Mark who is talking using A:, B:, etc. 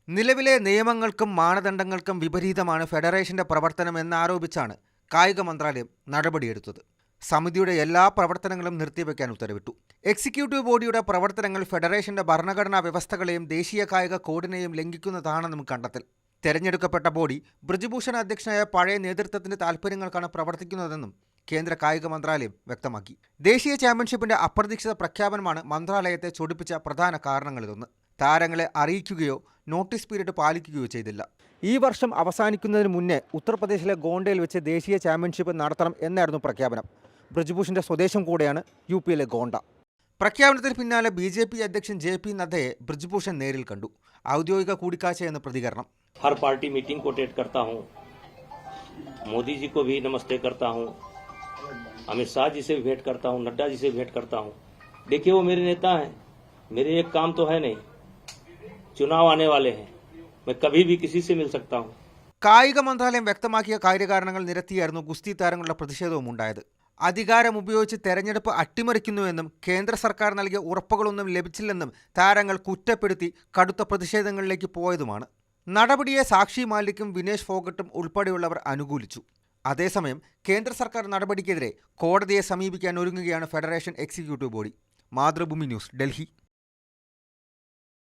A: നിലവിലെ നിയമങ്ങൾക്കും മാനദണ്ഡങ്ങൾക്കും വിപരീതമാണ് ഫെഡറേഷന്റെ പ്രവർത്തനം എന്നാരോപിച്ചാണ് കായിക മന്ത്രാലയം നടപടിയെടുത്തത്. സമിതിയുടെ എല്ലാ പ്രവർത്തനങ്ങളും നിർത്തിവെക്കാൻ ഉത്തരവിട്ടു. എക്സിക്യൂട്ടീവ് ബോഡിയുടെ പ്രവർത്തനങ്ങൾ ഫെഡറേഷന്റെ ഭരണഘടനാ വ്യവസ്ഥകളെയും ദേശീയ കായിക കോഡിനെയും ലംഘിക്കുന്നതാണെന്നും കണ്ടെത്തൽ. തെരഞ്ഞെടുക്കപ്പെട്ട ബോഡി ബ്രിജ്ഭൂഷൺ അധ്യക്ഷനായ പഴയ നേതൃത്വത്തിന്റെ താൽപ്പര്യങ്ങൾക്കാണ് പ്രവർത്തിക്കുന്നതെന്നും കേന്ദ്ര കായിക മന്ത്രാലയം വ്യക്തമാക്കി. ദേശീയ ചാമ്പ്യൻഷിപ്പിന്റെ അപ്രതീക്ഷിത പ്രഖ്യാപനമാണ് മന്ത്രാലയത്തെ ചൊടിപ്പിച്ച പ്രധാന കാരണങ്ങളിലൊന്ന്. താരങ്ങളെ അറിയിക്കുകയോ നോട്ടീസ് പീരീഡ് പാലിക്കുകയോ ചെയ്തില്ല. ഈ വർഷം അവസാനിക്കുന്നതിന് മുന്നേ ഉത്തർപ്രദേശിലെ ഗോണ്ടയിൽ വെച്ച് ദേശീയ ചാമ്പ്യൻഷിപ്പ് നടത്തണം എന്നായിരുന്നു പ്രഖ്യാപനം. ബ്രിജ്ഭൂഷന്റെ സ്വദേശം കൂടെയാണ് യു.പിയിലെ ഗോണ്ട. പ്രഖ്യാപനത്തിന് പിന്നാലെ BJP അധ്യക്ഷൻ JP നദ്ദയെ ബ്രിജ്ഭൂഷൺ നേരിൽ കണ്ടു. ഔദ്യോഗിക കൂടിക്കാഴ്ചയെന്ന് പ്രതികരണം.
B: हर पार्टी मीटिंग को अटेंड करता हूं, मोदी जी को भी नमस्ते करता हूं, अमित शाह जी से भी भेंट करता हूं, नड्डा जी से भी भेंट करता हूं. देखिए वो मेरे नेता हैं, मेरे एक काम तो है नहीं, चुनाव आने वाले हैं, मैं कभी भी किसी से मिल सकता हूं.
A: കായിക മന്ത്രാലയം വ്യക്തമാക്കിയ കാര്യകാരണങ്ങൾ നിരത്തിയായിരുന്നു ഗുസ്തി താരങ്ങളുടെ പ്രതിഷേധവും ഉണ്ടായത്. അധികാരം ഉപയോഗിച്ച് തെരഞ്ഞെടുപ്പ് അട്ടിമറിക്കുന്നുവെന്നും കേന്ദ്ര സർക്കാർ നൽകിയ ഉറപ്പുകളൊന്നും ലഭിച്ചില്ലെന്നും താരങ്ങൾ കുറ്റപ്പെടുത്തി കടുത്ത പ്രതിഷേധങ്ങളിലേക്ക് പോയതുമാണ്. നടപടിയെ സാക്ഷി മാലിക്കും വിനേഷ് ഫോഗട്ടും ഉൾപ്പെടെയുള്ളവർ അനുകൂലിച്ചു. അതേസമയം കേന്ദ്ര സർക്കാർ നടപടിക്കെതിരെ കോടതിയെ സമീപിക്കാൻ ഒരുങ്ങുകയാണ് federation executive body. Mathrubhumi news, Delhi.